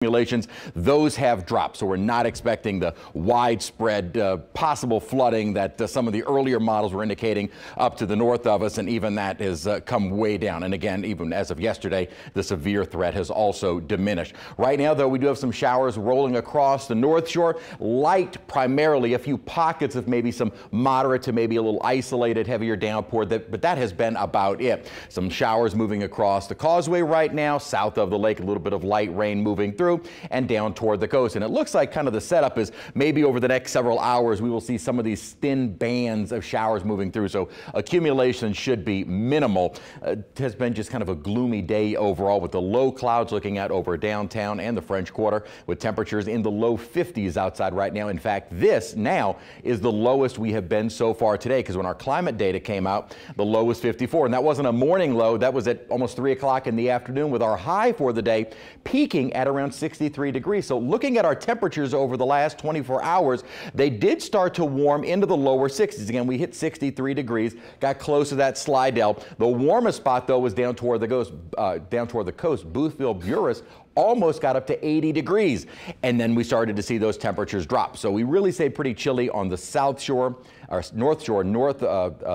Accumulations, those have dropped, so we're not expecting the widespread possible flooding that some of the earlier models were indicating up to the north of us, and even that has come way down. And again, even as of yesterday, the severe threat has also diminished. Right now, though, we do have some showers rolling across the North Shore, light primarily, a few pockets of maybe some moderate to maybe a little isolated heavier downpour, but that has been about it. Some showers moving across the causeway right now, south of the lake, a little bit of light rain moving through and down toward the coast. And it looks like kind of the setup is maybe over the next several hours we will see some of these thin bands of showers moving through, so accumulation should be minimal. It has been just kind of a gloomy day overall, with the low clouds looking out over downtown and the French Quarter, with temperatures in the low 50s outside right now. In fact, this now is the lowest we have been so far today, because when our climate data came out, the low was 54, and that wasn't a morning low. That was at almost 3 o'clock in the afternoon, with our high for the day peaking at around 63 degrees. So looking at our temperatures over the last 24 hours, they did start to warm into the lower 60s. Again, we hit 63 degrees, got close to that Slidell. The warmest spot, though, was down toward the coast. Boothville, Buras almost got up to 80 degrees. And then we started to see those temperatures drop. So we really stayed pretty chilly on the South Shore, or North Shore,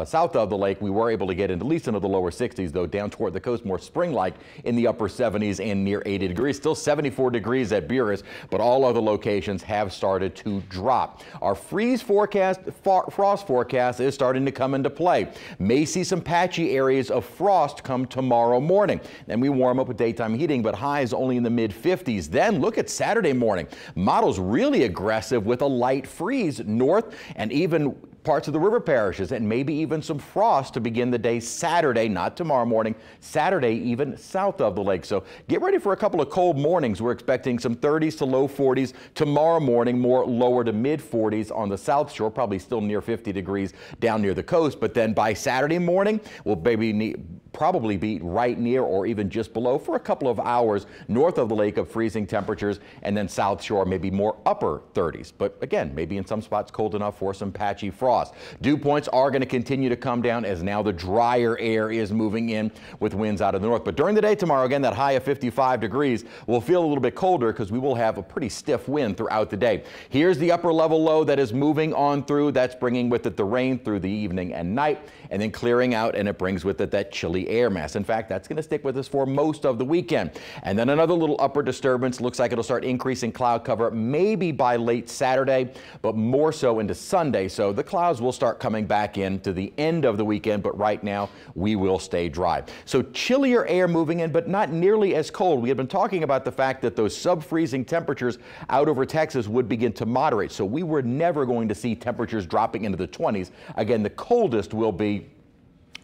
south of the lake. We were able to get at least into the lower 60s, though down toward the coast, more spring-like in the upper 70s and near 80 degrees. Still 74 degrees at Buras, but all other locations have started to drop. Our freeze forecast, frost forecast is starting to come into play. May see some patchy areas of frost come tomorrow morning. Then we warm up with daytime heating, but highs only in the mid-50s. Then look at Saturday morning. Models really aggressive with a light freeze north and even parts of the river parishes, and maybe even some frost to begin the day Saturday, not tomorrow morning, Saturday even south of the lake. So get ready for a couple of cold mornings. We're expecting some 30s to low 40s tomorrow morning, more lower to mid 40s on the South Shore, probably still near 50 degrees down near the coast. But then by Saturday morning, we'll probably be right near or even just below for a couple of hours north of the lake of freezing temperatures, and then South Shore maybe more upper 30s. But again, maybe in some spots cold enough for some patchy frost. Dew points are going to continue to come down as now the drier air is moving in with winds out of the north. But during the day tomorrow, again, that high of 55 degrees will feel a little bit colder because we will have a pretty stiff wind throughout the day. Here's the upper level low that is moving on through. That's bringing with it the rain through the evening and night, and then clearing out, and it brings with it that chilly air mass. In fact, that's going to stick with us for most of the weekend. And then another little upper disturbance. Looks like it'll start increasing cloud cover maybe by late Saturday, but more so into Sunday. So the clouds will start coming back in to the end of the weekend, but right now we will stay dry. So chillier air moving in, but not nearly as cold. We had been talking about the fact that those sub-freezing temperatures out over Texas would begin to moderate. So we were never going to see temperatures dropping into the 20s. Again, the coldest will be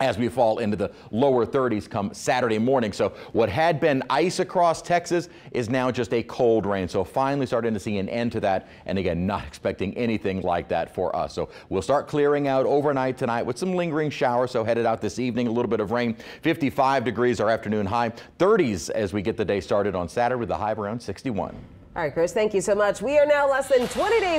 as we fall into the lower 30s come Saturday morning. So what had been ice across Texas is now just a cold rain. So finally starting to see an end to that. And again, not expecting anything like that for us. So we'll start clearing out overnight tonight with some lingering showers. So headed out this evening, a little bit of rain. 55 degrees our afternoon high. 30s as we get the day started on Saturday with a high of around 61. All right, Chris, thank you so much. We are now less than 20 days